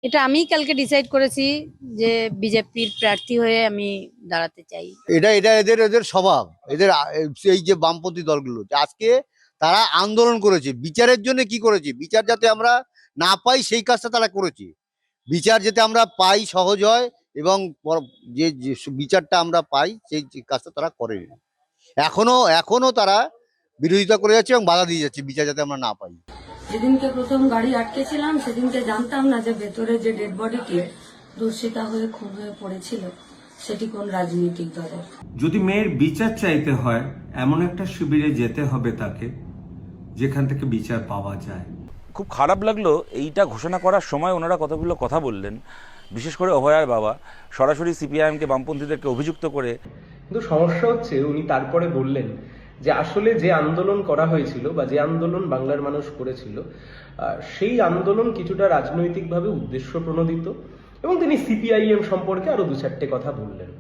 এটা আমি কালকে ডিসাইড করেছি যে বিজেপির প্রার্থী হয়ে আমি দাঁড়াতে চাই। এটা এটা এদের এদের স্বভাব। এদের এই যে বামপন্থী দলগুলো আজকে তারা আন্দোলন করেছে বিচারের জন্য। কি করেছে? বিচার যাতে আমরা না পাই সেই কাজটা তারা করেছে। বিচার যাতে আমরা পাই সহজ হয় এবং যে বিচারটা আমরা পাই সেই কাজটা তারা করেনি। এখনো এখনো তারা বিরোধিতা করে যাচ্ছে এবং বাধা দিয়ে যাচ্ছে বিচার যাতে আমরা না পাই। যেদিনকে প্রথম গাড়ি আটকেছিলাম সেদিনকে জানতাম না যে ভেতরে যে ডেড বডিটি ধর্ষিতা হয়ে খুন হয়ে পড়েছিল সেটি কোন রাজনৈতিক দলের। যদি মেয়ের বিচার চাইতে হয় এমন একটা শিবিরে যেতে হবে তাকে যেখান থেকে বিচার পাওয়া যায়। খুব খারাপ লাগলো এইটা ঘোষণা করার সময় ওনারা কতগুলো কথা বললেন, বিশেষ করে অভয়ার বাবা সরাসরি সিপিআইএমকে বামপন্থীদেরকে অভিযুক্ত করে। কিন্তু সমস্যা হচ্ছে উনি তারপরে বললেন যে আসলে যে আন্দোলন করা হয়েছিল বা যে আন্দোলন বাংলার মানুষ করেছিল সেই আন্দোলন কিছুটা রাজনৈতিকভাবে উদ্দেশ্য প্রণোদিত, এবং তিনি সিপিআইএম সম্পর্কে আরো দু চারটে কথা বললেন।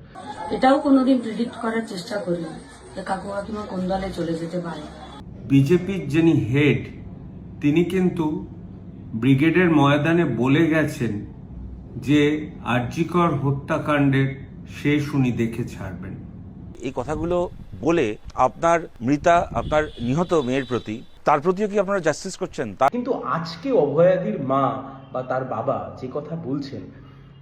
এটাও কোনোদিন প্রেডিক্ট করার চেষ্টা করিনি যে কাকু কাকিমা কোন দলে চলে যেতে পারে। বিজেপির যিনি হেড তিনি কিন্তু ব্রিগেডের ময়দানে বলে গেছেন যে আরজিকর হত্যাকাণ্ডের শেষ উনি দেখে ছাড়বেন। এই কথাগুলো বলে আপনার মৃতা, আপনার নিহত মেয়ের প্রতি, তার প্রতিও কি আপনারা জাস্টিস করছেন? কিন্তু আজকে অভয়াদির মা বা তার বাবা যে কথা বলছেন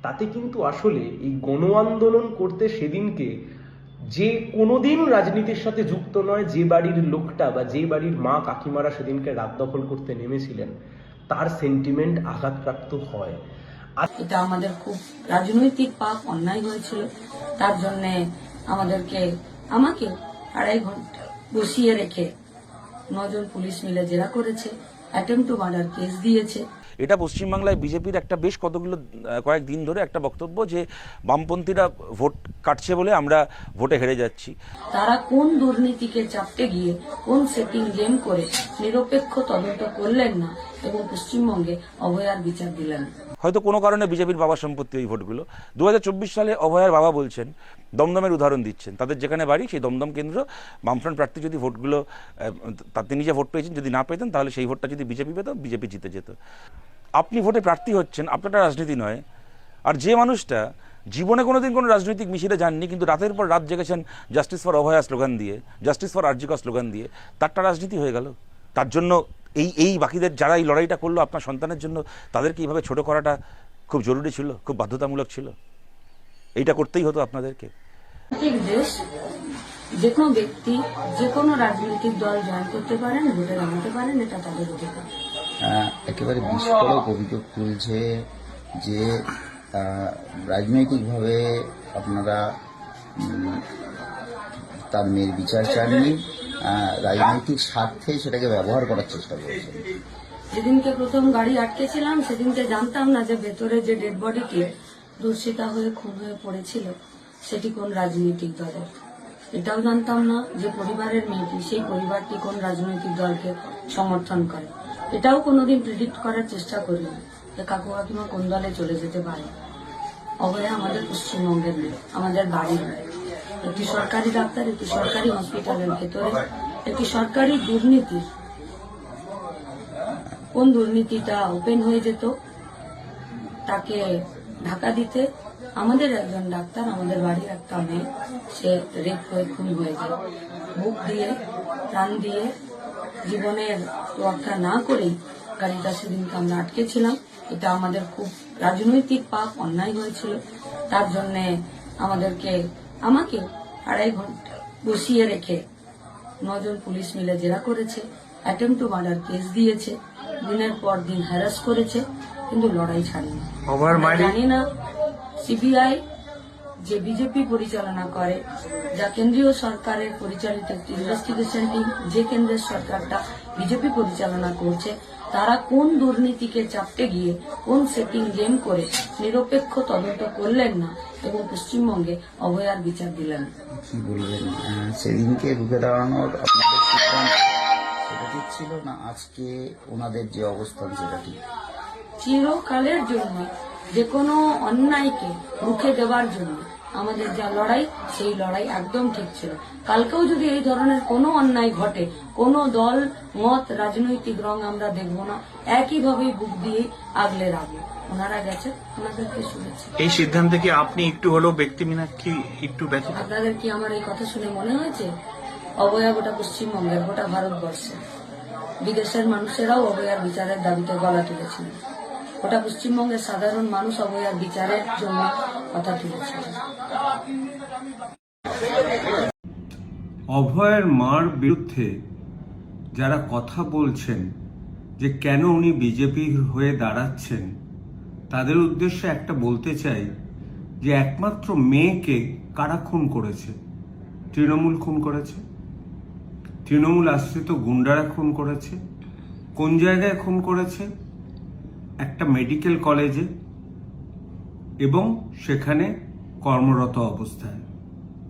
তাতে কিন্তু আসলে এই গণ আন্দোলন করতে সেদিনকে যে কোনোদিন রাজনীতির সাথে যুক্ত নয়, যে বাড়ির লোকটা বা যে বাড়ির মা কাকিমারা সেদিনকে রাত দখল করতে নেমেছিলেন তার সেন্টিমেন্ট আঘাতপ্রাপ্ত হয়। এটা আমাদের খুব রাজনৈতিক পাপ অন্যায় হয়েছিল। তার জন্য আমাকে 2.5 ঘন্টা বসিয়ে রেখে 9 জন পুলিশ মিলে জেরা করেছে, অ্যাটেম্পট টু মার্ডার কেস দিয়েছে। এটা পশ্চিমবাংলায় বিজেপির একটা বেশ কয়েকদিন ধরে একটা বক্তব্য যে বামপন্থীরা ভোট কাটছে বলে আমরা ভোটে হেরে যাচ্ছি। তারা কোন দুর্নীতিকে চাপতে গিয়ে কোন সেটিং গেম করে নিরপেক্ষ তদন্ত করলেন না এবং পশ্চিমবঙ্গে অভয়ার বিচার দিলেন। হয়তো কোনো কারণে বিজেপির বাবা সম্পত্তি ওই ভোটগুলো। 2024 সালে অভয়ার বাবা বলছেন, দমদমের উদাহরণ দিচ্ছেন, তাদের যেখানে বাড়ি সেই দমদম কেন্দ্র বামফ্রন্ট প্রার্থী যদি ভোটগুলো তিনি যে ভোট পেয়েছেন যদি না পেতেন তাহলে সেই ভোটটা যদি বিজেপি পেত, বিজেপি জিতে যেত। আপনি ভোটে প্রার্থী হচ্ছেন, আপনারটা রাজনীতি নয়। আর যে মানুষটা জীবনে কোনোদিন কোনো রাজনৈতিক মিছিলে যাননি কিন্তু রাতের পর রাত জেগেছেন জাস্টিস ফর অভয়া স্লোগান দিয়ে, জাস্টিস ফর আরজিকর স্লোগান দিয়ে, তারটা রাজনীতি হয়ে গেল। তার জন্য এই বাকিদের যারা এই লড়াইটা করলো আপনার সন্তানের জন্য, তাদেরকে এইভাবে ছোট করাটা খুব জরুরি ছিল, খুব বাধ্যতামূলক ছিল। এইটা করতেই হতো আপনাদেরকে। দেশ যে কোনো ব্যক্তি যে কোনো রাজনৈতিক দল জয়েন করতে পারেন, ভোটে দাঁড়াতে পারেন, এটা তাদের অধিকার। একেবারে বিস্ফোরক অভিযোগ তুলছে যে রাজনৈতিকভাবে আপনারা তার মেয়ের বিচার চাননি, রাজনৈতিক স্বার্থে সেটাকে ব্যবহার করার চেষ্টা করছেন। যেদিনকে প্রথম গাড়ি আটকেছিলাম সেদিনকে জানতাম না যে ভেতরে যে ডেড বডিটি ধর্ষিতা হয়ে খুন হয়ে পড়েছিল সেটি কোন রাজনৈতিক দলের। এটাও জানতাম না যে পরিবারের মেয়েটি, সেই পরিবারটি কোন রাজনৈতিক দলকে সমর্থন করে। এটাও কোনোদিন প্রেডিক্ট করার চেষ্টা করিনি যে কাকু কাকিমা কোন দলে চলে যেতে পারে। অভয়া আমাদের পশ্চিমবঙ্গের মেয়ে, আমাদের বাড়ির মেয়ে। একটি সরকারি ডাক্তার, একটি সরকারি হসপিটালের ভেতরে একটি সরকারি দুর্নীতি, কোন দুর্নীতিটা ওপেন হয়ে যেত তাকে ঢাকা দিতে আমাদের একজন ডাক্তার, আমাদের বাড়ির একটা মেয়ে, সে রেপ হয়ে খুন হয়ে যায়। বুক দিয়ে, প্রাণ দিয়ে, জীবনের রক্ষা না করেই গাড়িটা সেদিনকে আমরা আটকেছিলাম। এটা আমাদের খুব রাজনৈতিক পাপ অন্যায় হয়েছিল। তার জন্য আমাকে 2.5 ঘন্টা বসিয়ে রেখে 9 জন পুলিশ মিলে জেরা করেছে, অ্যাটেম্পট টু মার্ডার কেস দিয়েছে, দিনের পর দিন হ্যারাস করেছে, কিন্তু লড়াই ছাড়েনি। জানি না সিবিআই যে বিজেপি পরিচালনা করে, যা কেন্দ্রীয় সরকারের পরিচালিত একটি ইনভেস্টিগেশন টিম, যে কেন্দ্রের সরকারটা বিজেপি পরিচালনা করছে, তারা কোন দুর্নীতিকে চাপতে গিয়ে কোন সেটিং গেম করে নিরপেক্ষ তদন্ত করলেন না এবং পশ্চিমবঙ্গে অভয়ার বিচার দিলেন। কি বলবেন সেদিনকে রুখে দাঁড়ানোর আপনাদের সিদ্ধান্ত সেটা ঠিক ছিল না আজকে ওনাদের যে অবস্থান সেটা ঠিক? চিরকালের জন্য যে কোনো অন্যায়কে রুখে দেওয়ার জন্য আমাদের যা লড়াই, সেই লড়াই একদম ঠিক ছিল। কালকেও যদি এই ধরনের কোনো অন্যায় ঘটে, কোনো দল মত রাজনৈতিক রং আমরা দেখব না, একইভাবে বুক দিয়ে আগলে রাখবো। ওনারা গেছে, ওনাদেরকে শুনেছি। এই সিদ্ধান্তে কি আপনি একটু হলেও ব্যক্তিবিনা কি একটু ব্যথিত? আপনাদের কি আমার এই কথা শুনে মনে হয়েছে? অবয়া গোটা পশ্চিমবঙ্গের, গোটা ভারতবর্ষে বিদেশের মানুষেরাও অবয়ার বিচারের দাবিতে গলা তুলেছিল। গোটা পশ্চিমবঙ্গের সাধারণ মানুষ অবয়ার বিচারের জন্য কথা তুলেছিল। অভয়ের মার বিরুদ্ধে যারা কথা বলছেন যে কেন উনি বিজেপির হয়ে দাঁড়াচ্ছেন, তাদের উদ্দেশ্যে একটা বলতে চাই যে একমাত্র মেয়েকে কারা খুন করেছে? তৃণমূল খুন করেছে, তৃণমূল আশ্রিত গুন্ডারা খুন করেছে। কোন জায়গায় খুন করেছে? একটা মেডিকেল কলেজে, এবং সেখানে কর্মরত অবস্থায়,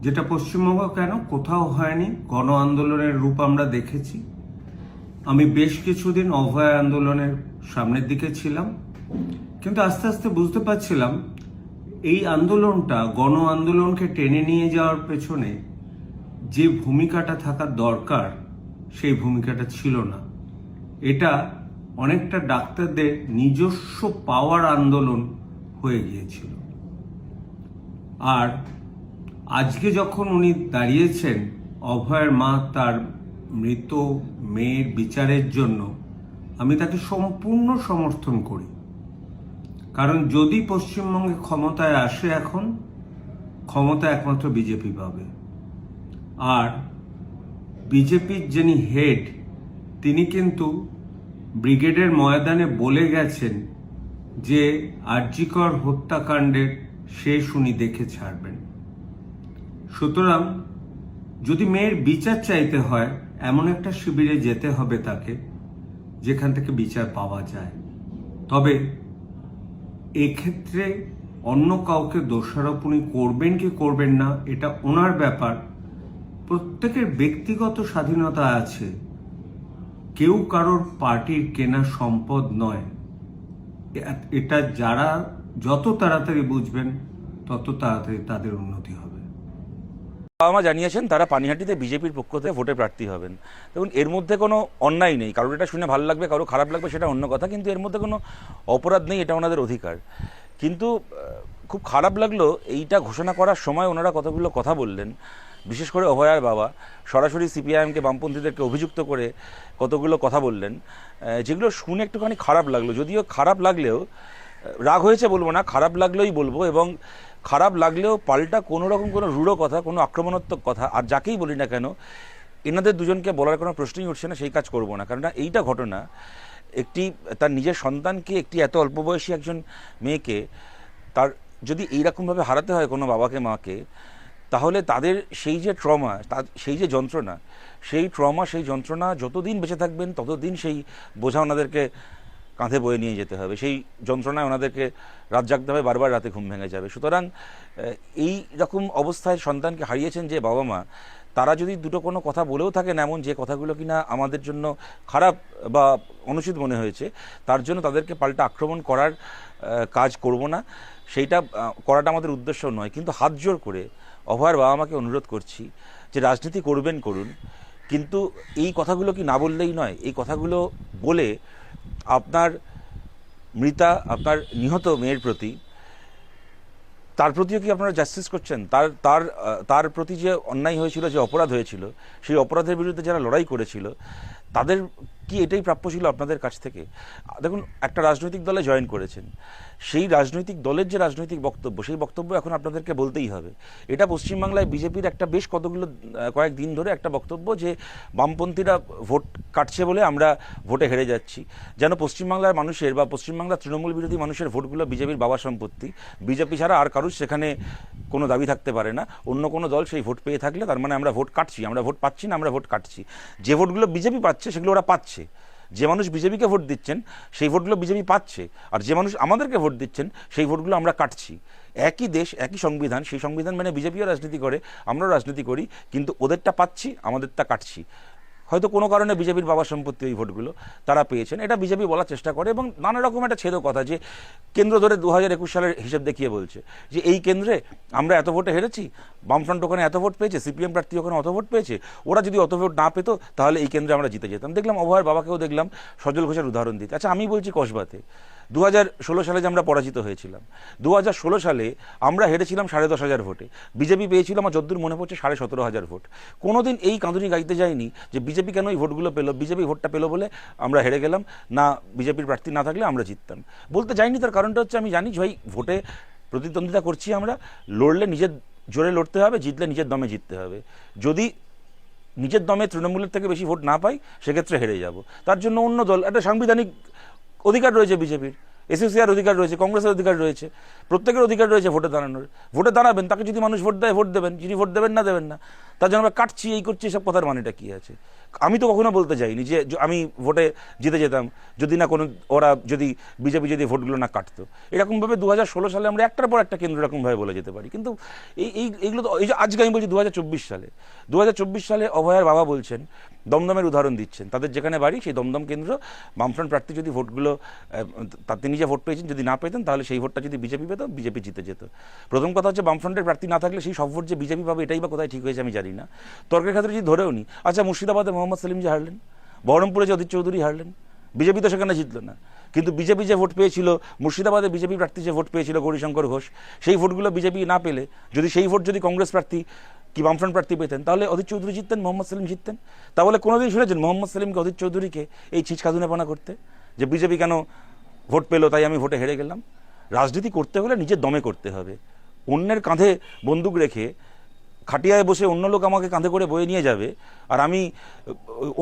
যেটা পশ্চিমবঙ্গ কেন কোথাও হয়নি। গণ আন্দোলনের রূপ আমরা দেখেছি। আমি বেশ কিছুদিন অভয় আন্দোলনের সামনের দিকে ছিলাম, কিন্তু আস্তে আস্তে বুঝতে পারছিলাম এই আন্দোলনটা, গণ আন্দোলনকে টেনে নিয়ে যাওয়ার পেছনে যে ভূমিকাটা থাকার দরকার, সেই ভূমিকাটা ছিল না। এটা অনেকটা ডাক্তারদের নিজস্ব পাওয়ার আন্দোলন হয়ে গিয়েছিল। আর আজকে যখন উনি দাঁড়িয়েছেন অভয়ের মা তার মৃত মেয়ের বিচারের জন্য, আমি তাকে সম্পূর্ণ সমর্থন করি। কারণ যদি পশ্চিমবঙ্গে ক্ষমতায় আসে, এখন ক্ষমতা একমাত্র বিজেপি পাবে। আর বিজেপির যিনি হেড, তিনি কিন্তু ব্রিগেডের ময়দানে বলে গেছেন যে আরজিকর হত্যাকাণ্ডের শেষ উনি দেখে ছাড়বেন। সুতরাং যদি মেয়ের বিচার চাইতে হয়, এমন একটা শিবিরে যেতে হবে তাকে যেখান থেকে বিচার পাওয়া যায়। তবে এক্ষেত্রে অন্য কাউকে দোষারোপ উনি করবেন কি করবেন না, এটা ওনার ব্যাপার। প্রত্যেকের ব্যক্তিগত স্বাধীনতা আছে, কেউ কারোর পার্টির কেনা সম্পদ নয়। এটা যারা যত তাড়াতাড়ি বুঝবেন, তত তাড়াতাড়ি তাদের উন্নতি হবে। বাবা মা জানিয়েছেন তারা পানিহাটিতে বিজেপির পক্ষ থেকে ভোটে প্রার্থী হবেন। দেখুন, এর মধ্যে কোনো অন্যায় নেই। কারোর এটা শুনে ভালো লাগবে, কারো খারাপ লাগবে, সেটা অন্য কথা, কিন্তু এর মধ্যে কোনো অপরাধ নেই, এটা ওনাদের অধিকার। কিন্তু খুব খারাপ লাগলো এইটা ঘোষণা করার সময় ওনারা কতগুলো কথা বললেন, বিশেষ করে অভয়ার বাবা সরাসরি সিপিআইএমকে, বামপন্থীদেরকে অভিযুক্ত করে কতগুলো কথা বললেন, যেগুলো শুনে একটুখানি খারাপ লাগলো। যদিও খারাপ লাগলেও, রাগ হয়েছে বলবো না, খারাপ লাগলেই বলবো। এবং খারাপ লাগলেও পাল্টা কোনো রকম কোনো রূঢ় কথা, কোনো আক্রমণাত্মক কথা আর যাকেই বলি না কেন, এনাদের দুজনকে বলার কোনো প্রশ্নই উঠছে না, সেই কাজ করব না। কারণ এইটা ঘটনা, একটি তার নিজের সন্তানকে, একটি এত অল্প বয়সী একজন মেয়েকে তার যদি এইরকমভাবে হারাতে হয় কোনো বাবাকে, মাকে, তাহলে তাদের সেই যে ট্রমা, সেই যে যন্ত্রণা, সেই যন্ত্রণা যতদিন বেঁচে থাকবেন ততদিন সেই বোঝা ওনাদেরকে কাঁধে বয়ে নিয়ে যেতে হবে। সেই যন্ত্রণায় ওনাদেরকে রাত জাগতে হবে, বারবার রাতে ঘুম ভেঙে যাবে। সুতরাং এই রকম অবস্থায় সন্তানকে হারিয়েছেন যে বাবা মা, তারা যদি দুটো কোনো কথা বলেও থাকেন এমন যে কথাগুলো কিনা আমাদের জন্য খারাপ বা অনুচিত মনে হয়েছে, তার জন্য তাদেরকে পাল্টা আক্রমণ করার কাজ করব না। সেইটা করাটা আমাদের উদ্দেশ্য নয়। কিন্তু হাত জোর করে অভয়ের বাবা মাকে অনুরোধ করছি যে রাজনীতি করবেন, করুন, কিন্তু এই কথাগুলো কি না বললেই নয়। এই কথাগুলো বলে আপনার মৃতা, আপনার নিহত মেয়ের প্রতি, তার প্রতিও কি আপনারা জাস্টিস করছেন? তার প্রতি যে অন্যায় হয়েছিল, যে অপরাধ হয়েছিল, সেই অপরাধের বিরুদ্ধে যারা লড়াই করেছিল, তাদের কি এটাই প্রাপ্য ছিল আপনাদের কাছ থেকে? দেখুন, একটা রাজনৈতিক দলে জয়েন করেছেন, সেই রাজনৈতিক দলের যে রাজনৈতিক বক্তব্য, সেই বক্তব্য এখন আপনাদেরকে বলতেই হবে। এটা পশ্চিমবাংলায় বিজেপির একটা বেশ কয়েকদিন ধরে একটা বক্তব্য যে বামপন্থীরা ভোট কাটছে বলে আমরা ভোটে হেরে যাচ্ছি। যেন পশ্চিমবাংলার মানুষের বা পশ্চিমবাংলার তৃণমূল বিরোধী মানুষের ভোটগুলো বিজেপির বাবা সম্পত্তি, বিজেপি ছাড়া আর কারুর সেখানে কোনো দাবি থাকতে পারে না। অন্য কোনো দল সেই ভোট পেয়ে থাকলে তার মানে আমরা ভোট কাটছি, আমরা ভোট পাচ্ছি না, আমরা ভোট কাটছি। যে ভোটগুলো বিজেপি পাচ্ছে সেগুলো ওরা পাচ্ছে। যে মানুষ বিজেপিকে ভোট দিচ্ছেন সেই ভোটগুলো বিজেপি পাচ্ছে, আর যে মানুষ আমাদেরকে ভোট দিচ্ছেন সেই ভোটগুলো আমরা কাটছি। একই দেশ, একই সংবিধান, সেই সংবিধান মানে বিজেপিও রাজনীতি করে, আমরাও রাজনীতি করি, কিন্তু ওদেরটা পাচ্ছি, আমাদেরটা কাটছি। হয়তো কোনো কারণে বিজেপির বাবার সম্পত্তি ওই ভোটগুলো তারা পেয়েছেন, এটা বিজেপি বলার চেষ্টা করে এবং নানা রকম একটা ছেদ কথা যে কেন্দ্র ধরে 2021 সালের হিসেব দেখিয়ে বলছে যে এই কেন্দ্রে আমরা এত ভোটে হেরেছি, বামফ্রন্ট ওখানে এত ভোট পেয়েছে, সিপিএম প্রার্থী ওখানে অত ভোট পেয়েছে, ওরা যদি অত ভোট না পেতো তাহলে এই কেন্দ্রে আমরা জিতে যেতাম। দেখলাম অভয়ের বাবাকেও দেখলাম সজল ঘোষের উদাহরণ দিতে। আচ্ছা, আমি বলছি কসবাতে 2016 সালে যে আমরা পরাজিত হয়েছিলাম, 2016 সালে আমরা হেরেছিলাম 10,500 ভোটে, বিজেপি পেয়েছিল আমার যদ্দূর মনে পড়ছে 17,500 ভোট। কোনোদিন এই কাঁদুনি গাইতে যায়নি যে বিজেপি কেন এই ভোটগুলো পেলো, বিজেপি ভোটটা পেলো বলে আমরা হেরে গেলাম, না বিজেপির প্রার্থী না থাকলে আমরা জিততাম। বলতে যাইনি, তার কারণটা হচ্ছে আমি জানি ভাই ভোটে প্রতিদ্বন্দ্বিতা করছি আমরা, লড়লে নিজের জোরে লড়তে হবে, জিতলে নিজের দমে জিততে হবে। যদি নিজের দমে তৃণমূলের থেকে বেশি ভোট না পাই সেক্ষেত্রে হেরে যাব। তার জন্য অন্য দল, একটা সাংবিধানিক অধিকার রয়েছে বিজেপির, এসইউসিআর অধিকার রয়েছে, কংগ্রেসের অধিকার রয়েছে, প্রত্যেকের অধিকার রয়েছে ভোটে দাঁড়ানোর। ভোটে দাঁড়াবেন, তাকে যদি মানুষ ভোট দেয় ভোট দেবেন, যিনি ভোট দেবেন না দেবেন না। তার জন্য আমরা কাটছি, এই করছি, সব কথার মানেটা কী আছে? আমি তো কখনো বলতে যাইনি যে আমি ভোটে জিতে যেতাম যদি না কোনো ওরা যদি বিজেপি যদি ভোটগুলো না কাটতো। এরকমভাবে 2016 সালে আমরা একটার পর একটা কেন্দ্র এরকমভাবে বলে যেতে পারি। কিন্তু এইগুলো তো এই যে আজকে আমি বলছি 2024 সালে অভয়ার বাবা বলছেন, দমদমের উদাহরণ দিচ্ছেন, তাদের যেখানে বাড়ি সেই দমদম কেন্দ্র বামফ্রন্ট প্রার্থী যদি ভোটগুলো তিনি যে ভোট পেয়েছেন যদি না পেতেন তাহলে সেই ভোটটা যদি বিজেপি পেত, বিজেপি জিতে যেত। প্রথম কথা হচ্ছে বামফ্রন্টের প্রার্থী না থাকলে সেই সব ভোট যে বিজেপি পাবে এটাই বা কোথায় ঠিক হয়েছে আমি জানি না। তর্কের ক্ষেত্রে যদি ধরেও নি, আচ্ছা মুর্শিদাবাদে মোহাম্মদ সেলিম যে হারলেন, বহরমপুরে যে অধীর চৌধুরী হারলেন, বিজেপি তো সেখানে জিতল না, কিন্তু বিজেপি যে ভোট পেয়েছিল মুর্শিদাবাদে, বিজেপি প্রার্থী যে ভোট পেয়েছিল গৌরীশঙ্কর ঘোষ, সেই ভোটগুলো বিজেপি না পেলে যদি সেই ভোট যদি কংগ্রেস প্রার্থী কি বামফ্রন্ট প্রার্থী পেতেন তাহলে অধীর চৌধুরী জিততেন, মোহাম্মদ সেলিম জিততেন। তাহলে কোনোদিন শুনেছেন মোহাম্মদ সেলিমকে, অধীর চৌধুরীকে এই ছিচকাদুনেপনা করতে যে বিজেপি কেন ভোট পেলো তাই আমি ভোটে হেরে গেলাম? রাজনীতি করতে হলে নিজের দমে করতে হবে। অন্যের কাঁধে বন্দুক রেখে খাটিয়ায় বসে অন্য লোক আমাকে কাঁধে করে বয়ে নিয়ে যাবে আর আমি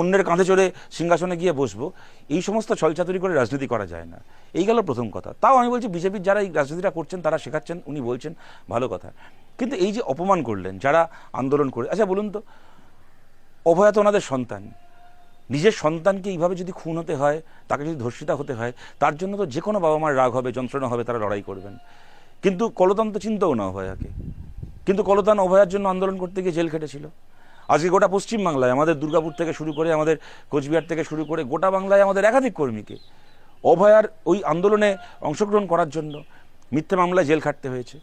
অন্যের কাঁধে চড়ে সিংহাসনে গিয়ে বসবো, এই সমস্ত ছলচাতুরি করে রাজনীতি করা যায় না। এই গেল প্রথম কথা। তাও আমি বলছি বিজেপির যারা এই রাজনীতিটা করছেন তারা শেখাচ্ছেন, উনি বলছেন ভালো কথা, কিন্তু এই যে অপমান করলেন যারা আন্দোলন করে, আচ্ছা বলুন তো, অভয়া তো ওনাদের সন্তান, নিজের সন্তানকে এইভাবে যদি খুন হতে হয়, তাকে যদি ধর্ষিতা হতে হয়, তার জন্য তো যে কোনো বাবা মার রাগ হবে, যন্ত্রণা হবে, তারা লড়াই করবেন। কিন্তু কলতান তো চিন্তাও না অভয়াকে, কিন্তু কলতান অভয়ার জন্য আন্দোলন করতে গিয়ে জেল খেটেছিল। আজকে গোটা পশ্চিমবাংলায় আমাদের দুর্গাপুর থেকে শুরু করে আমাদের কোচবিহার থেকে শুরু করে গোটা বাংলায় আমাদের একাধিক কর্মীকে অভয়ার ওই আন্দোলনে অংশগ্রহণ করার জন্য মিথ্যে মামলায় জেল খাটতে হয়েছে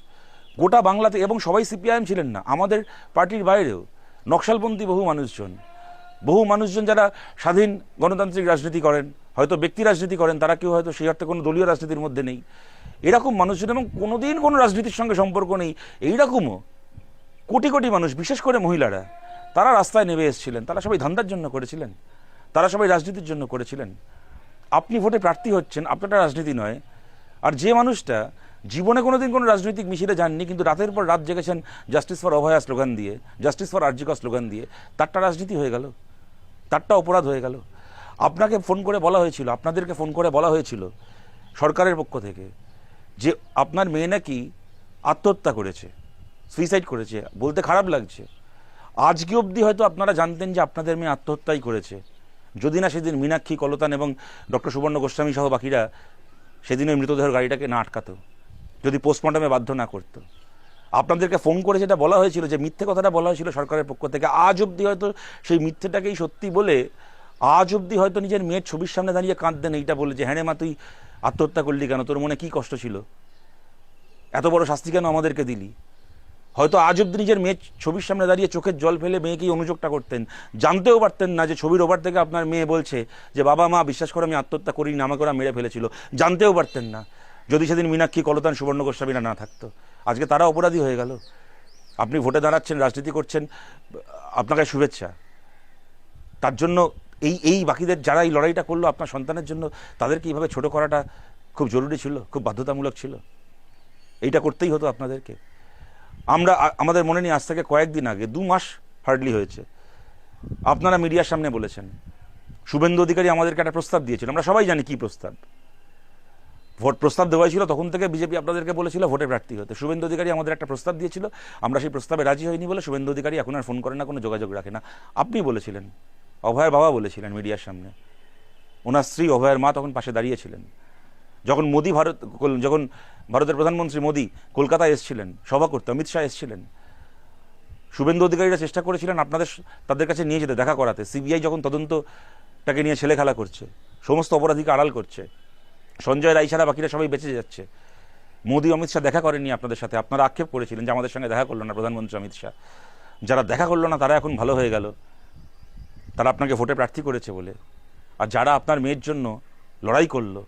গোটা বাংলাতে। এবং সবাই সিপিআইএম ছিলেন না, আমাদের পার্টির বাইরেও নকশালপন্থী বহু মানুষজন যারা স্বাধীন গণতান্ত্রিক রাজনীতি করেন, হয়তো ব্যক্তি রাজনীতি করেন, তারা কেউ হয়তো সেই অর্থে কোনো দলীয় রাজনীতির মধ্যে নেই, এরকম মানুষজন এবং কোনোদিন কোনো রাজনীতির সঙ্গে সম্পর্ক নেই এইরকমও কোটি কোটি মানুষ, বিশেষ করে মহিলারা, তারা রাস্তায় নেমে এসেছিলেন। তারা সবাই ধান্দার জন্য করেছিলেন, তারা সবাই রাজনীতির জন্য করেছিলেন। আপনি ভোটে প্রার্থী হচ্ছেন, আপনারটা রাজনীতি নয়। আর যে মানুষটা জীবনে কোনোদিন কোনো রাজনৈতিক মিছিলে যাননি কিন্তু রাতের পর রাত জেগেছেন জাস্টিস ফর অভয়া স্লোগান দিয়ে, জাস্টিস ফর আরজিকর স্লোগান দিয়ে, তারটা রাজনীতি হয়ে গেল, তারটা অপরাধ হয়ে গেল। আপনাকে ফোন করে বলা হয়েছিল, আপনাদেরকে ফোন করে বলা হয়েছিল সরকারের পক্ষ থেকে যে আপনার মেয়ে নাকি আত্মহত্যা করেছে, সুইসাইড করেছে। বলতে খারাপ লাগছে, আজকে অবধি হয়তো আপনারা জানতেন যে আপনাদের মেয়ে আত্মহত্যাই করেছে, যদি না সেদিন মীনাক্ষী, কলতান এবং ডক্টর সুবর্ণ গোস্বামী সহ বাকিরা সেদিন ওই মৃতদেহের গাড়িটাকে না আটকাতো, যদি পোস্টমর্টমে বাধ্য না করতো। আপনাদেরকে ফোন করে যেটা বলা হয়েছিল, যে মিথ্যে কথাটা বলা হয়েছিল সরকারের পক্ষ থেকে, আজ অবধি হয়তো সেই মিথ্যেটাকেই সত্যি বলে আজ অবধি হয়তো নিজের মেয়ের ছবির সামনে দাঁড়িয়ে কাঁদতেন এইটা বলে যে হ্যাঁ রে মা, তুই আত্মহত্যা করলি কেন, তোর মনে কী কষ্ট ছিল, এত বড় শাস্তি কেন আমাদেরকে দিলি। হয়তো আজ অব্দি নিজের মেয়ের ছবির সামনে দাঁড়িয়ে চোখের জল ফেলে মেয়েকেই অনুযোগটা করতেন, জানতেও পারতেন না যে ছবির ওভার থেকে আপনার মেয়ে বলছে যে বাবা মা বিশ্বাস করে আমি আত্মহত্যা করিনি, আমাকে ওরা মেরে ফেলেছিল, জানতেও পারতেন না যদি সেদিন মীনাক্ষী, কলতান, সুবর্ণ গোস্বামীরা না থাকতো। আজকে তারা অপরাধী হয়ে গেল। আপনি ভোটে দাঁড়াচ্ছেন, রাজনীতি করছেন, আপনাকে শুভেচ্ছা। তার জন্য এই বাকিদের যারা এই লড়াইটা করলো আপনার সন্তানের জন্য, তাদেরকে এইভাবে ছোট করাটা খুব জরুরি ছিল, খুব বাধ্যতামূলক ছিল, এইটা করতেই হতো আপনাদেরকে। আমাদের মনে নেই, আজ থেকে কয়েকদিন আগে, 2 মাস হার্ডলি হয়েছে, আপনারা মিডিয়ার সামনে বলেছেন শুভেন্দু অধিকারী আমাদেরকে একটা প্রস্তাব দিয়েছিল, আমরা সবাই জানি কি প্রস্তাব, ভোট প্রস্তাব দেওয়াই ছিল। তখন থেকে বিজেপি আপনাদেরকে বলেছিল ভোটে প্রার্থী হতে। শুভেন্দু অধিকারী আমাদের একটা প্রস্তাব দিয়েছিল, আমরা সেই প্রস্তাবে রাজি হইনি বলে শুভেন্দু অধিকারী এখন আর ফোন করে না, কোনো যোগাযোগ রাখে না। আপনি বলেছিলেন, অভয়ের বাবা বলেছিলেন মিডিয়ার সামনে, ওনার স্ত্রী অভয়ের মা তখন পাশে দাঁড়িয়েছিলেন। যখন ভারতের প্রধানমন্ত্রী মোদি কলকাতায় এসেছিলেন সভা করতে, অমিত শাহ এসেছিলেন, শুভেন্দু অধিকারীরা চেষ্টা করেছিলেন তাদের কাছে নিয়ে যেতে, দেখা করাতে। সিবিআই যখন তদন্তটাকে নিয়ে ছেলে খেলা করছে, সমস্ত অপরাধীকে আড়াল করছে, সঞ্জয় রায় ছাড়া বাকিরা সবাই বেঁচে যাচ্ছে। মোদী অমিত শাহ দেখা করেননি আপনাদের সাথে, আপনারা আক্ষেপ করেছিলেন যে আমাদের সঙ্গে দেখা করলো না প্রধানমন্ত্রী অমিত শাহ। যারা দেখা করলো না তারা এখন ভালো হয়ে গেল, তারা আপনাকে ভোটে প্রার্থী করেছে বলে। আর যারা আপনার মেয়ের জন্য লড়াই করলো,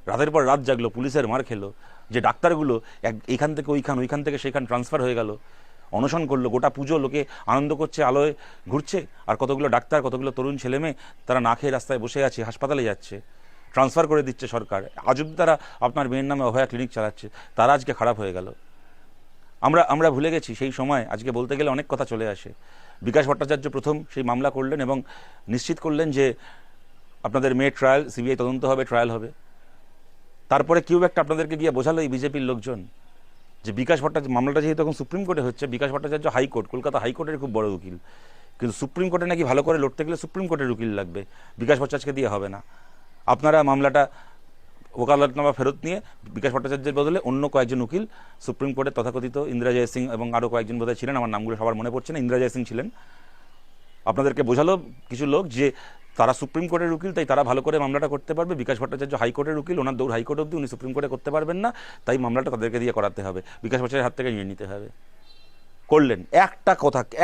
রাতের পর রাত জাগলো, পুলিশের মার খেলো, যে ডাক্তারগুলো এইখান থেকে ওইখান থেকে সেইখান ট্রান্সফার হয়ে গেল, অনশন করলো, গোটা পুজো লোকে আনন্দ করছে, আলোয় ঘুরছে, আর কতগুলো ডাক্তার, কতগুলো তরুণ ছেলে মেয়ে তারা না খেয়ে রাস্তায় বসে আছে, হাসপাতালে যাচ্ছে, ট্রান্সফার করে দিচ্ছে সরকার। আজ অব্দি তারা আপনার মেয়ের নামে অভয়া ক্লিনিক চালাচ্ছে, তারা আজকে খারাপ হয়ে গেল। আমরা ভুলে গেছি সেই সময়। আজকে বলতে গেলে অনেক কথা চলে আসে। বিকাশ ভট্টাচার্য প্রথম সেই মামলা করলেন এবং নিশ্চিত করলেন যে আপনাদের মেয়ের ট্রায়াল, সিবিআই তদন্ত হবে, ট্রায়াল হবে। তারপরে কেউ একটা আপনাদেরকে গিয়ে বোঝালো, এই বিজেপির লোকজন, যে বিকাশ ভট্টাচার্য মামলাটা যেহেতু এখন সুপ্রিম কোর্টে হচ্ছে, বিকাশ ভট্টাচার্য হাইকোর্ট, কলকাতা হাইকোর্টের খুব বড় উকিল, কিন্তু সুপ্রিম কোর্টে নাকি ভালো করে লড়তে গেলে সুপ্রিম কোর্টের উকিল লাগবে, বিকাশ ভট্টাচার্যকে দিয়ে হবে না। আপনারা মামলাটা ওকালতনামা ফেরত নিয়ে বিকাশ ভট্টাচার্যের বদলে অন্য কয়েকজন উকিল, সুপ্রিম কোর্টের তথাকথিত ইন্দিরা জয় সিং এবং আরও কয়েকজন বোধহয় ছিলেন, আমার নামগুলো সবার মনে পড়ছে না, ইন্দিরা জয় সিং ছিলেন, আপনাদেরকে বোঝালো কিছু লোক যে তারা সুপ্রিম কোর্টের উকিল, তাই তারা ভালো করে মামলাটা করতে পারবে। বিকাশ ভট্টাচার্য হাইকোর্টের উকিল, ওনার দৌড় হাইকোর্ট অব্দি, উনি সুপ্রিম কোর্টে করতে পারবেন না, তাই মামলাটা তাদেরকে দিয়ে করাতে হবে, বিকাশ ভট্টাচার্যের হাত থেকে নিয়ে নিতে হবে। করলেন।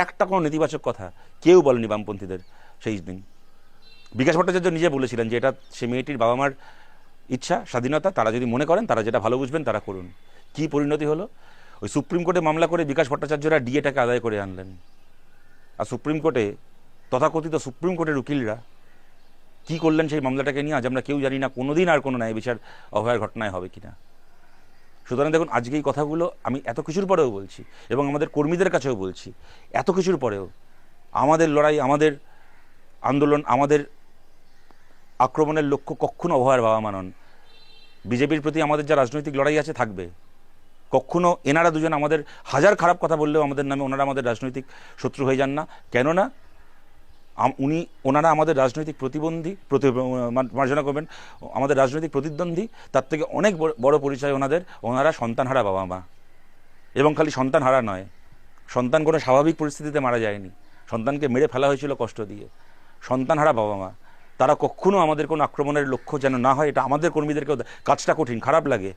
একটা কোনো নেতিবাচক কথা কেউ বলেনি বামপন্থীদের সেই দিন। বিকাশ ভট্টাচার্য নিজে বলেছিলেন যে এটা সে মেয়েটির বাবা মার ইচ্ছা, স্বাধীনতা, তারা যদি মনে করেন, তারা যেটা ভালো বুঝবেন তারা করুন। কি পরিণতি হলো? ওই সুপ্রিম কোর্টে মামলা করে বিকাশ ভট্টাচার্যরা ডিএটাকে আদায় করে আনলেন। আর সুপ্রিম কোর্টে তথাকথিত সুপ্রিম কোর্টের উকিলরা কি করলেন সেই মামলাটাকে নিয়ে আজ আমরা কেউ জানি না কোনোদিন আর কোনো ন্যায় বিচার অভয়ার ঘটনায় হবে কিনা। সুতরাং দেখুন, আজকে এই কথাগুলো আমি এত কিছুর পরেও বলছি এবং আমাদের কর্মীদের কাছেও বলছি, এত কিছুর পরেও আমাদের লড়াই, আমাদের আন্দোলন, আমাদের আক্রমণের লক্ষ্য কখনো অভয়ার বাবা মা নন। বিজেপির প্রতি আমাদের যা রাজনৈতিক লড়াই আছে থাকবে। কখনো এনারা দুজন আমাদের হাজার খারাপ কথা বললেও আমাদের নামে ওনারা আমাদের রাজনৈতিক শত্রু হয়ে যান না। কেননা ওনারা আমাদের রাজনৈতিক মার্জনা করবেন, আমাদের রাজনৈতিক প্রতিদ্বন্দ্বী, তার থেকে অনেক বড় পরিচয় ওনারা সন্তানহারা বাবা মা। এবং খালি সন্তানহারা নয়, সন্তান কোনো স্বাভাবিক পরিস্থিতিতে মারা যায়নি, সন্তানকে মেরে ফেলা হয়েছিল কষ্ট দিয়ে। সন্তানহারা বাবা মা, তারা কখনো আমাদের কোনো আক্রমণের লক্ষ্য যেন না হয়, এটা আমাদের কর্মীদেরকেও, কাজটা কঠিন, খারাপ লাগে,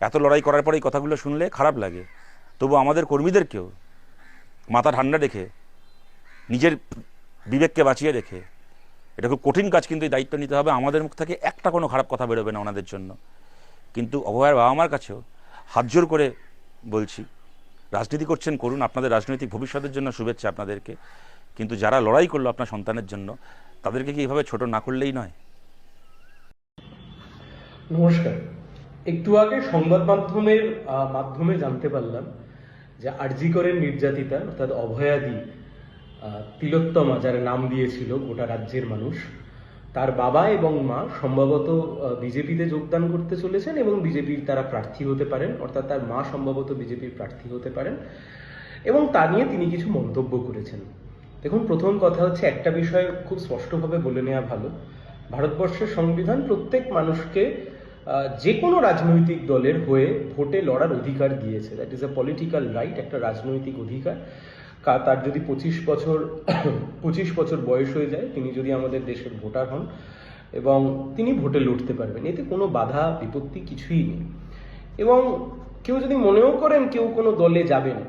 এত লড়াই করার পরে এই কথাগুলো শুনলে খারাপ লাগে, তবু আমাদের কর্মীদেরকেও মাথা ঠান্ডা রেখে, নিজের বিবেককে বাঁচিয়ে রেখে, এটা খুব কঠিন কাজ, কিন্তু এই দায়িত্ব নিতে হবে। আমাদের মুখ থেকে একটা কোনো খারাপ কথা বেরোবে না ওনাদের জন্য। কিন্তু অভয়ার বাবা মার কাছেও হাত জোর করে বলছি, রাজনীতি করছেন করুন, আপনাদের রাজনৈতিক ভবিষ্যতের জন্য শুভেচ্ছা আপনাদেরকে, কিন্তু যারা লড়াই করলো আপনার সন্তানের জন্য, তাদেরকে কি এইভাবে ছোট না করলেই নয়? নমস্কার। একটু আগে সংবাদ মাধ্যমের মাধ্যমে জানতে পারলাম যে আরজিকরের নির্যাতিতা অর্থাৎ অভয়াদি তিলোত্তমা, যার নাম দিয়েছিল গোটা রাজ্যের মানুষ, তার বাবা এবং মা সম্ভবত বিজেপিতে যোগদান করতে চলেছেন এবং বিজেপির তারা প্রার্থী হতে পারেন, অর্থাৎ তার মা সম্ভবত বিজেপির প্রার্থী হতে পারেন, এবং তা নিয়ে তিনি কিছু মন্তব্য করেছেন। দেখুন, প্রথম কথা হচ্ছে, একটা বিষয় খুব স্পষ্টভাবে বলে নেওয়া ভালো, ভারতবর্ষের সংবিধান প্রত্যেক মানুষকে যে কোনো রাজনৈতিক দলের হয়ে ভোটে লড়ার অধিকার দিয়েছে। That is a political right, একটা রাজনৈতিক অধিকার। তার যদি 25 বছর বয়স হয়ে যায়, তিনি যদি আমাদের দেশের ভোটার হন, এবং তিনি ভোটে লড়তে পারবেন, এতে কোনো বাধা বিপত্তি কিছুই নেই। এবং কেউ যদি মনেও করেন কেউ কোনো দলে যাবেন,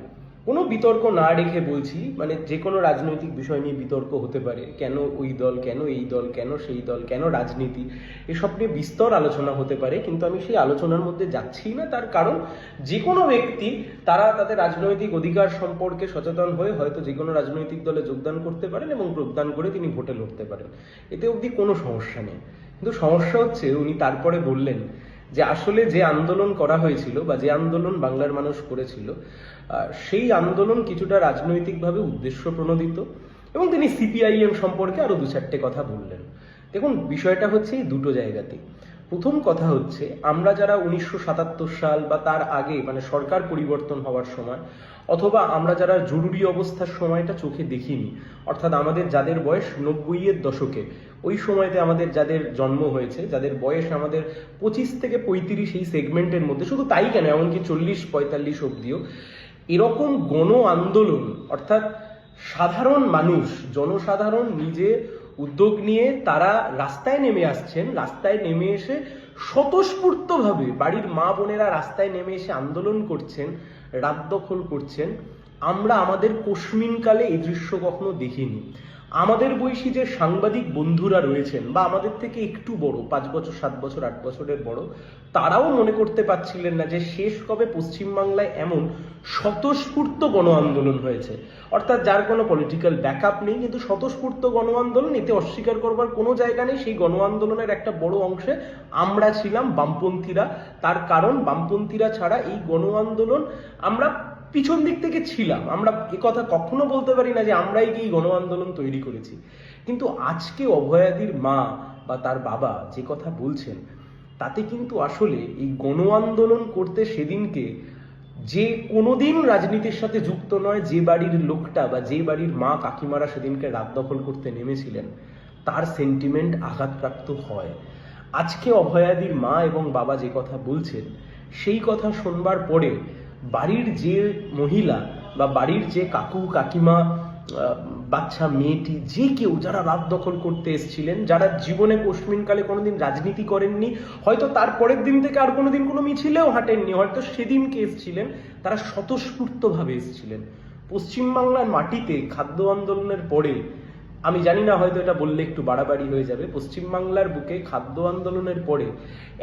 কোনো বিতর্ক না রেখে বলছি, মানে যে কোনো রাজনৈতিক বিষয় নিয়ে বিতর্ক হতে পারে, কেন ওই দল, কেন এই দল, কেন সেই দল, কেন রাজনীতি, এসব নিয়ে বিস্তর আলোচনা হতে পারে, কিন্তু আমি সেই আলোচনার মধ্যে যাচ্ছি না। তার কারণ, যে কোনো ব্যক্তি তারা তাদের রাজনৈতিক অধিকার সম্পর্কে সচেতন হয়ে হয়তো যে কোনো রাজনৈতিক দলে যোগদান করতে পারেন এবং যোগদান করে তিনি ভোটে লড়তে পারেন, এতে অবধি কোনো সমস্যা নেই। কিন্তু সমস্যা হচ্ছে, উনি তারপরে বললেন যে আসলে যে আন্দোলন করা হয়েছিল বা যে আন্দোলন বাংলার মানুষ করেছিল, সেই আন্দোলন কিছুটা রাজনৈতিকভাবে উদ্দেশ্য প্রণোদিত, এবং তিনি সিপিআইএম সম্পর্কে আরো 2-4টে কথা বললেন। দেখুন, বিষয়টা হচ্ছে এই দুটো জায়গাতে। প্রথম কথা হচ্ছে, আমরা যারা 1977 সাল বা তার আগে, মানে সরকার পরিবর্তন হওয়ার সময়, অথবা আমরা যারা জরুরি অবস্থার সময়টা চোখে দেখিনি, অর্থাৎ আমাদের যাদের বয়স 90-এর দশকে, ওই সময়তে আমাদের যাদের জন্ম হয়েছে, যাদের বয়স আমাদের 25 থেকে 35 এই সেগমেন্টের মধ্যে, শুধু তাই কেন, এমনকি 40-45 অব্দিও, এরকম গণ আন্দোলন অর্থাৎ সাধারণ মানুষ, জনসাধারণ নিজে উদ্যোগ নিয়ে তারা রাস্তায় নেমে আসছেন, রাস্তায় নেমে এসে স্বতঃস্ফূর্তভাবে বাড়ির মা বোনেরা রাস্তায় নেমে এসে আন্দোলন করছেন, রাত দখল করছেন, আমরা আমাদের কোশমিনকালে এই দৃশ্য কখনো দেখিনি। আমাদের বয়সী যে সাংবাদিক বন্ধুরা রয়েছেন বা আমাদের থেকে একটু বড়, 5 বছর 7 বছর 8 বছরের বড়, তারাও মনে করতে পারছিলেন না যে শেষ কবে পশ্চিমবাংলায় এমন স্বতঃস্ফূর্ত গণ আন্দোলন হয়েছে, অর্থাৎ যার কোনো পলিটিক্যাল ব্যাকআপ নেই, কিন্তু স্বতঃস্ফূর্ত গণ আন্দোলন, এতে অস্বীকার করবার কোনো জায়গা নেই। সেই গণ আন্দোলনের একটা বড় অংশে আমরা ছিলাম, বামপন্থীরা। তার কারণ বামপন্থীরা ছাড়া এই গণ আন্দোলন আমরা পিছন দিক থেকে ছিলাম। আমরা কথা কখনো বলতে পারি না যে আমরাই কি গণ আন্দোলন তৈরি করেছি। কিন্তু আজকে অভয়াদির মা বা তার বাবা যে কথা বলছেন, তাতে কিন্তু আসলে এই গণ আন্দোলন করতে সেদিনকে যে কোনোদিন রাজনীতির সাথে যুক্ত নয়, যে বাড়ির লোকটা বা যে বাড়ির মা কাকিমারা সেদিনকে রাত দখল করতে নেমেছিলেন, তার সেন্টিমেন্ট আঘাতপ্রাপ্ত হয়। আজকে অভয়াদির মা এবং বাবা যে কথা বলছেন, সেই কথা শুনবার পরে বাড়ির যে মহিলা বা বাড়ির যে কাকু কাকিমা, বাচ্চা মেয়েটি, যে কেউ যারা রাত দখল করতে এসেছিলেন, যারা জীবনে কোশমিনকালে কোনোদিন রাজনীতি করেননি, হয়তো তার পরের দিন থেকে আর কোনোদিন কোনো মিছিলেও হাঁটেননি, হয়তো সেদিনকে এসেছিলেন, তারা স্বতঃস্ফূর্তভাবে এসেছিলেন। পশ্চিমবাংলার মাটিতে খাদ্য আন্দোলনের পরে, আমি জানি না হয়তো এটা বললে একটু বাড়াবাড়ি হয়ে যাবে, পশ্চিমবাংলার বুকে খাদ্য আন্দোলনের পরে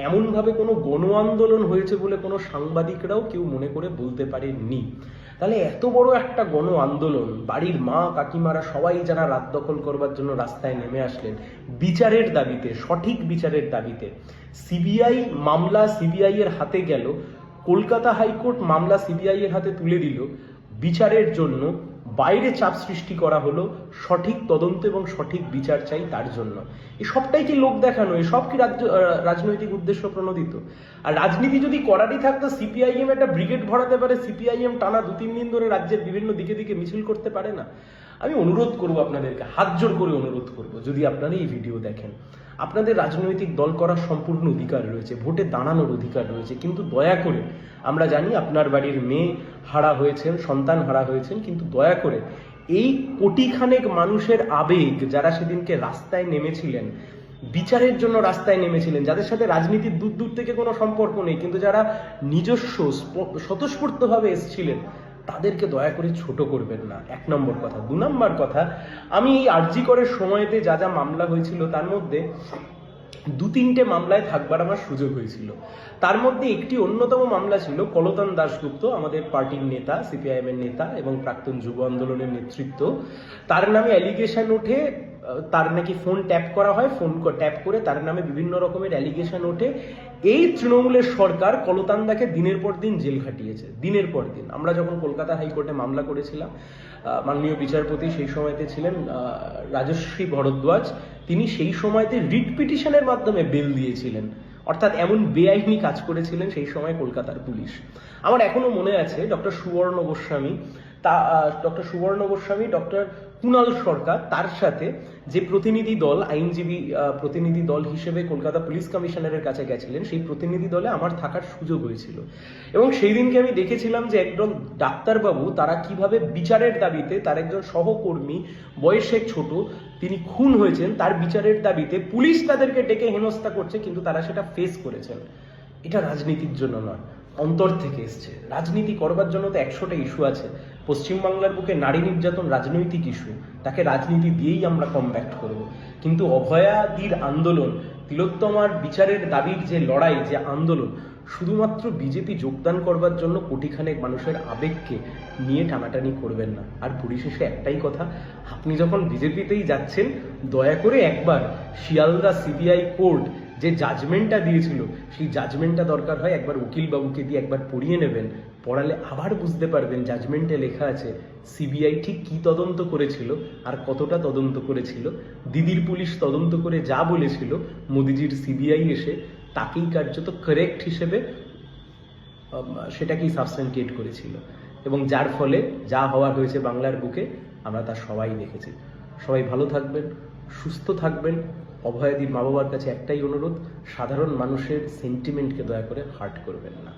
এমনভাবে কোনো গণ আন্দোলন হয়েছে বলে কোনো সাংবাদিকরাও কেউ মনে করে বলতে পারেননি। তাহলে এত বড় একটা গণ আন্দোলন, বাড়ির মা কাকিমারা সবাই যারা রাত দখল করবার জন্য রাস্তায় নেমে আসলেন বিচারের দাবিতে, সঠিক বিচারের দাবিতে। সিবিআই মামলা সিবিআই এর হাতে গেল, কলকাতা হাইকোর্ট মামলা সিবিআই এর হাতে তুলে দিল, বিচারের জন্য বাইরে চাপ সৃষ্টি করা হলো, সঠিক তদন্ত এবং সঠিক বিচার চাই তার জন্য। এই সবটাই কি লোক দেখানো? এই সব কি রাজনৈতিক উদ্দেশ্য প্রণোদিত? আর রাজনীতি যদি করারই থাকতো, সিপিআইএম একটা ব্রিগেড ভরাতে পারে, সিপিআইএম টানা 2-3 দিন ধরে রাজ্যের বিভিন্ন দিকে দিকে মিছিল করতে পারে না? আমি অনুরোধ করব আপনাদেরকে, হাত জোর করে অনুরোধ করব, যদি আপনারা এই ভিডিও দেখেন, আপনাদের রাজনৈতিক দল করার সম্পূর্ণ অধিকার রয়েছে, ভোটে দাঁড়ানোর অধিকার রয়েছে, কিন্তু দয়া করে, আমরা জানি আপনার বাড়ির মেয়ে হারা হয়েছেন, সন্তান হারা হয়েছেন, কিন্তু দয়া করে এই কোটিখানেক মানুষের আবেগ, যারা সেদিনকে রাস্তায় নেমেছিলেন, বিচারের জন্য রাস্তায় নেমেছিলেন, যাদের সাথে রাজনীতির দূর দূর থেকে কোনো সম্পর্ক নেই, কিন্তু যারা নিজস্ব স্বতঃস্ফূর্তভাবে এসেছিলেন, তাদেরকে দয়া করে ছোট করবেন না। 1 নম্বর কথা। 2 নম্বর কথা, আমি এই আরজি করের সময়তে যা যা মামলা হয়েছিল, তার মধ্যে 2-3টে মামলায় থাকবার আমার সুযোগ হয়েছিল। তার মধ্যে একটি অন্যতম মামলা ছিল কলতান দাশগুপ্ত, আমাদের পার্টির নেতা, সিপিআইএম এর নেতা এবং প্রাক্তন যুব আন্দোলনের নেতৃত্ব। তার নামে অ্যালিগেশন ওঠে, তার নাকি ফোন ট্যাপ করা হয়, ফোন ট্যাপ করে তার নামে বিভিন্ন রকমের অ্যালিগেশন ওঠে। এই তৃণমূলের সরকার কলতানদাকে দিনের পর দিন জেল খাটিয়েছে, দিনের পর দিন। আমরা যখন কলকাতা হাইকোর্টে মামলা করেছিলাম, মাননীয় বিচারপতি সেই সময়তে ছিলেন রাজশ্রী ভরদ্বাজ, তিনি সেই সময়তে রিট পিটিশনের মাধ্যমে বেল দিয়েছিলেন। অর্থাৎ এমন বেআইনি কাজ করেছিলেন সেই সময় কলকাতার পুলিশ। আমার এখনো মনে আছে ডক্টর সুবর্ণ গোস্বামী, ডক্টর কুণাল সরকার, তার সাথে যে প্রতিনিধি দল, আইনজীবী প্রতিনিধি দল হিসেবে কলকাতা পুলিশ কমিশনারের কাছে গেছিলেন, সেই প্রতিনিধি দলে আমার থাকার সুযোগ হয়েছিল। এবং সেই দিনকে আমি দেখেছিলাম যে একজন ডাক্তারবাবু তারা কিভাবে বিচারের দাবিতে, তার একজন সহকর্মী বয়সে ছোট, তিনি খুন হয়েছেন, তার বিচারের দাবিতে পুলিশ তাদেরকে ডেকে হেনস্থা করছে, কিন্তু তারা সেটা ফেস করেছেন। এটা রাজনীতির জন্য নয়, অন্তর থেকে এসছে। রাজনীতি করবার জন্য তো 100টা ইস্যু আছে। পশ্চিমবাংলার বুকে নারী নির্যাতন রাজনৈতিক ইস্যু, তাকে রাজনীতি দিয়েই আমরা কমব্যাক্ট করব। কিন্তু অভয়াদির আন্দোলন, তিলোত্তমার বিচারের দাবির যে লড়াই, যে আন্দোলন, শুধুমাত্র বিজেপি যোগদান করবার জন্য কোটিখানেক মানুষের আবেগকে নিয়ে টানাটানি করবেন না। আর পরিশেষে একটাই কথা, আপনি যখন বিজেপিতেই যাচ্ছেন, দয়া করে একবার শিয়ালদা সিবিআই কোর্ট যে জাজমেন্টটা দিয়েছিল, সেই জাজমেন্টটা দরকার হয় একবার উকিল বাবুকে দিয়ে একবার পড়িয়ে নেবেন। পড়ালে আবার বুঝতে পারবেন জাজমেন্টে লেখা আছে সিবিআই ঠিক কি তদন্ত করেছিল আর কতটা তদন্ত করেছিল। দিদির পুলিশ তদন্ত করে যা বলেছিল, মোদিজির সিবিআই এসে তাকেই কার্যত কারেক্ট হিসেবে সেটাকেই সাবস্ট্যান্টিয়েট করেছিল। এবং যার ফলে যা হওয়ার হয়েছে বাংলার বুকে, আমরা তা সবাই দেখেছি। সবাই ভালো থাকবেন, সুস্থ থাকবেন। অভয়াদির মা বাবার কাছে একটাই অনুরোধ, সাধারণ মানুষের সেন্টিমেন্টকে দয়া করে হার্ট করবেন না।